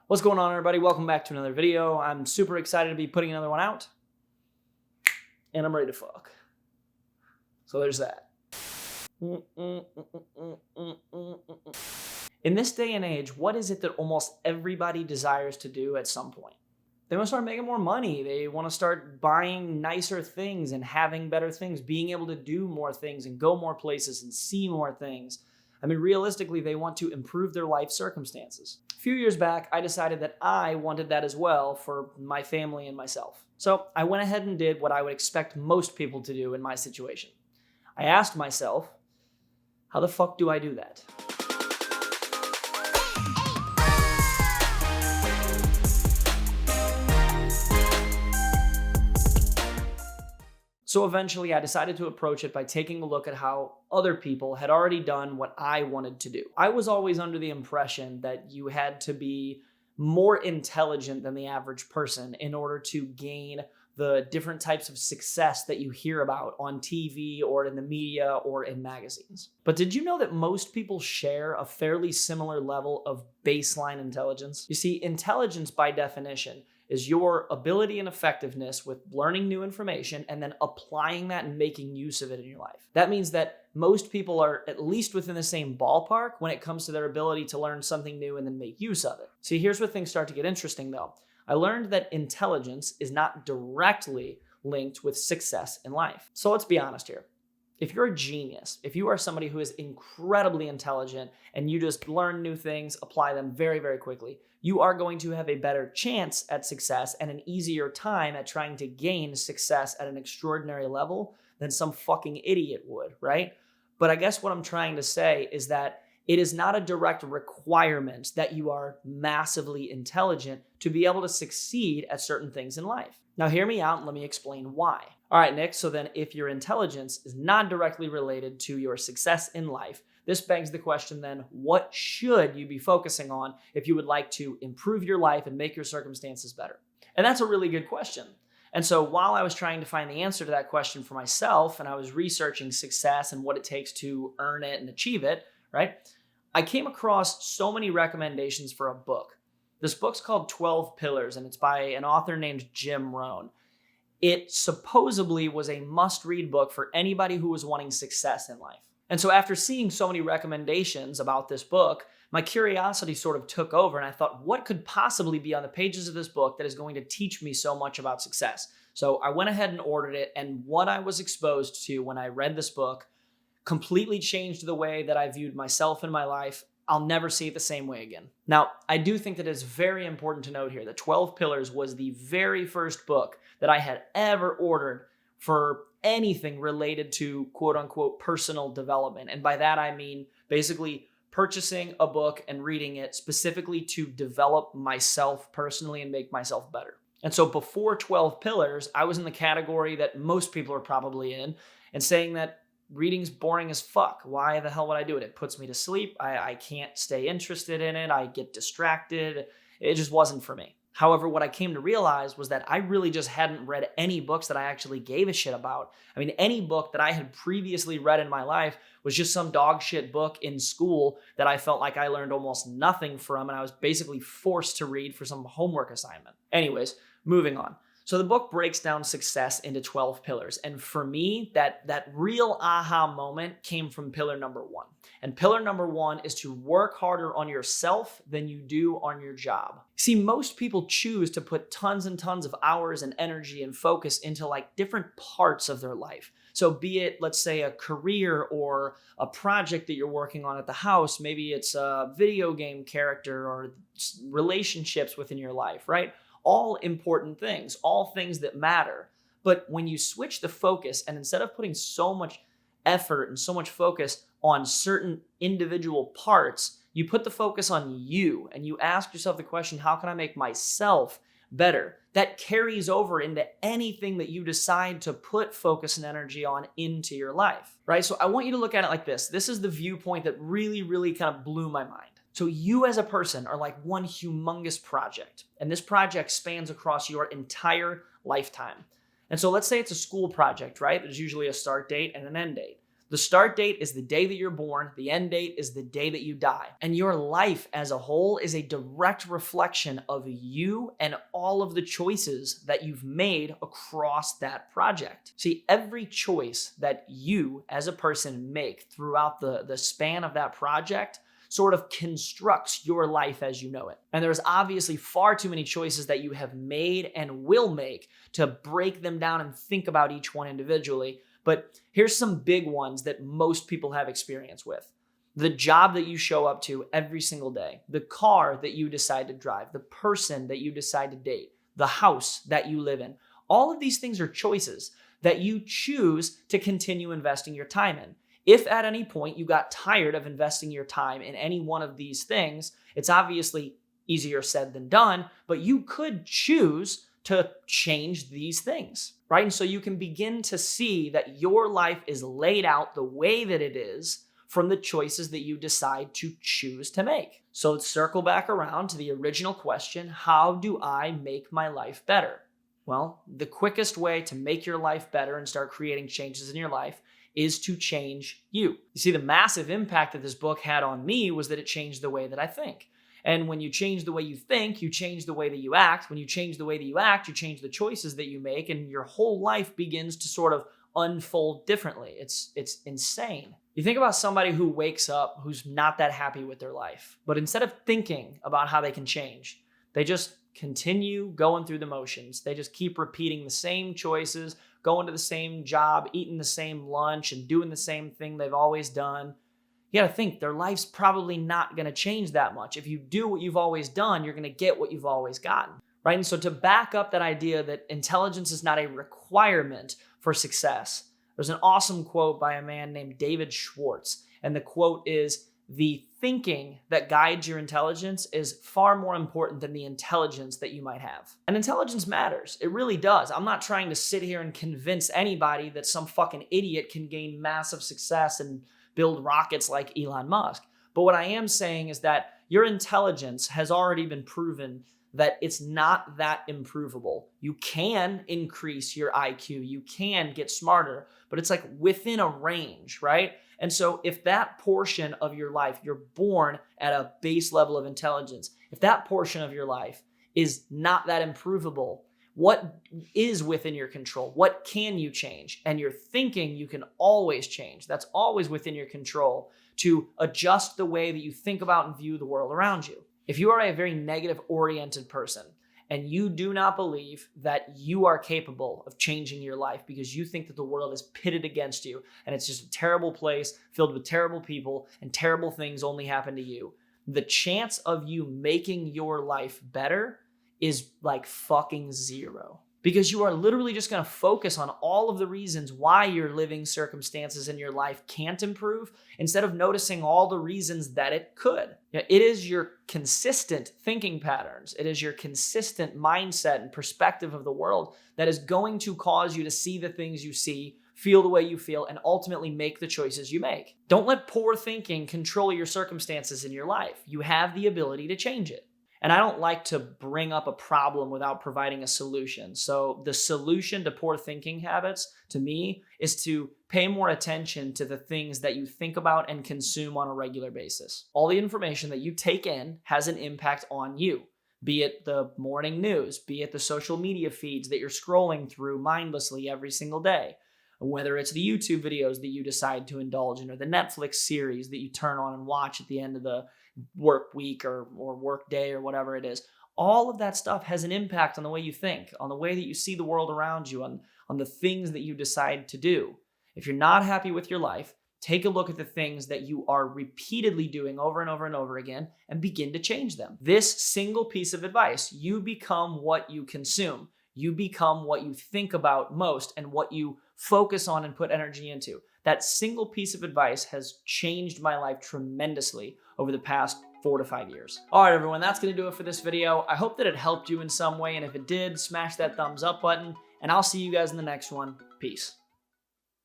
What's going on, everybody? Welcome back to another video. I'm super excited to be putting another one out, and I'm ready to fuck. So there's that. In this day and age, what is it that almost everybody desires to do at some point? They want to start making more money. They want to start buying nicer things and having better things, being able to do more things and go more places and see more things. I mean, realistically, they want to improve their life circumstances. A few years back, I decided that I wanted that as well for my family and myself. So I went ahead and did what I would expect most people to do in my situation. I asked myself, how the fuck do I do that? So eventually I decided to approach it by taking a look at how other people had already done what I wanted to do. I was always under the impression that you had to be more intelligent than the average person in order to gain the different types of success that you hear about on TV or in the media or in magazines. But did you know that most people share a fairly similar level of baseline intelligence? You see, intelligence by definition is your ability and effectiveness with learning new information and then applying that and making use of it in your life. That means that most people are at least within the same ballpark when it comes to their ability to learn something new and then make use of it. See, here's where things start to get interesting though. I learned that intelligence is not directly linked with success in life. So let's be honest here. If you're a genius, if you are somebody who is incredibly intelligent and you just learn new things, apply them very, very quickly, you are going to have a better chance at success and an easier time at trying to gain success at an extraordinary level than some fucking idiot would, right? But I guess what I'm trying to say is that it is not a direct requirement that you are massively intelligent to be able to succeed at certain things in life. Now hear me out and let me explain why. All right, Nick, so then if your intelligence is not directly related to your success in life, this begs the question then, what should you be focusing on if you would like to improve your life and make your circumstances better? And that's a really good question. And so while I was trying to find the answer to that question for myself and I was researching success and what it takes to earn it and achieve it, right? I came across so many recommendations for a book. This book's called 12 Pillars and it's by an author named Jim Rohn. It supposedly was a must-read book for anybody who was wanting success in life. And so after seeing so many recommendations about this book, my curiosity sort of took over and I thought, what could possibly be on the pages of this book that is going to teach me so much about success? So I went ahead and ordered it, and what I was exposed to when I read this book completely changed the way that I viewed myself and my life. I'll never see it the same way again. Now, I do think that it's very important to note here that 12 Pillars was the very first book that I had ever ordered for anything related to quote unquote personal development. And by that, I mean basically purchasing a book and reading it specifically to develop myself personally and make myself better. And so before 12 Pillars, I was in the category that most people are probably in and saying that reading's boring as fuck. Why the hell would I do it? It puts me to sleep. I can't stay interested in it. I get distracted. It just wasn't for me. However, what I came to realize was that I really just hadn't read any books that I actually gave a shit about. I mean, any book that I had previously read in my life was just some dog shit book in school that I felt like I learned almost nothing from, and I was basically forced to read for some homework assignment. Anyways, moving on. So the book breaks down success into 12 pillars. And for me, that real aha moment came from pillar number 1. And pillar number 1 is to work harder on yourself than you do on your job. See, most people choose to put tons and tons of hours and energy and focus into like different parts of their life. So be it, let's say, a career or a project that you're working on at the house. Maybe it's a video game character or relationships within your life, right? All important things, all things that matter. But when you switch the focus and instead of putting so much effort and so much focus on certain individual parts, you put the focus on you and you ask yourself the question, how can I make myself better? That carries over into anything that you decide to put focus and energy on into your life, right? So I want you to look at it like this. This is the viewpoint that really, really kind of blew my mind. So you as a person are like one humongous project, and this project spans across your entire lifetime. And so let's say it's a school project, right? There's usually a start date and an end date. The start date is the day that you're born. The end date is the day that you die. And your life as a whole is a direct reflection of you and all of the choices that you've made across that project. See, every choice that you as a person make throughout the span of that project sort of constructs your life as you know it. And there's obviously far too many choices that you have made and will make to break them down and think about each one individually. But here's some big ones that most people have experience with. The job that you show up to every single day, the car that you decide to drive, the person that you decide to date, the house that you live in. All of these things are choices that you choose to continue investing your time in. If at any point you got tired of investing your time in any one of these things, it's obviously easier said than done, but you could choose to change these things, right? And so you can begin to see that your life is laid out the way that it is from the choices that you decide to choose to make. So let's circle back around to the original question, how do I make my life better? Well, the quickest way to make your life better and start creating changes in your life is to change you. You see, the massive impact that this book had on me was that it changed the way that I think. And when you change the way you think, you change the way that you act. When you change the way that you act, you change the choices that you make, and your whole life begins to sort of unfold differently. It's insane. You think about somebody who wakes up who's not that happy with their life, but instead of thinking about how they can change, they just continue going through the motions. They just keep repeating the same choices, going to the same job, eating the same lunch, and doing the same thing they've always done. You got to think their life's probably not going to change that much. If you do what you've always done, you're going to get what you've always gotten, right? And so to back up that idea that intelligence is not a requirement for success, there's an awesome quote by a man named David Schwartz. And the quote is, "The thinking that guides your intelligence is far more important than the intelligence that you might have." And intelligence matters. It really does. I'm not trying to sit here and convince anybody that some fucking idiot can gain massive success and build rockets like Elon Musk. But what I am saying is that your intelligence has already been proven that it's not that improvable. You can increase your IQ, you can get smarter, but it's like within a range, right? And so if that portion of your life, you're born at a base level of intelligence, if that portion of your life is not that improvable, what is within your control? What can you change? And your thinking, you can always change. That's always within your control to adjust the way that you think about and view the world around you. If you are a very negative oriented person and you do not believe that you are capable of changing your life because you think that the world is pitted against you and it's just a terrible place filled with terrible people and terrible things only happen to you, the chance of you making your life better is like fucking zero. Because you are literally just going to focus on all of the reasons why your living circumstances in your life can't improve instead of noticing all the reasons that it could. It is your consistent thinking patterns. It is your consistent mindset and perspective of the world that is going to cause you to see the things you see, feel the way you feel, and ultimately make the choices you make. Don't let poor thinking control your circumstances in your life. You have the ability to change it. And I don't like to bring up a problem without providing a solution. So the solution to poor thinking habits, to me, is to pay more attention to the things that you think about and consume on a regular basis. All the information that you take in has an impact on you, be it the morning news, be it the social media feeds that you're scrolling through mindlessly every single day, whether it's the YouTube videos that you decide to indulge in or the Netflix series that you turn on and watch at the end of the work week or work day or whatever it is. All of that stuff has an impact on the way you think, on the way that you see the world around you, on the things that you decide to do. If you're not happy with your life, take a look at the things that you are repeatedly doing over and over and over again and begin to change them. This single piece of advice, you become what you consume. You become what you think about most and what you focus on and put energy into. That single piece of advice has changed my life tremendously over the past 4 to 5 years. All right, everyone, that's going to do it for this video. I hope that it helped you in some way. And if it did, smash that thumbs up button and I'll see you guys in the next one. Peace.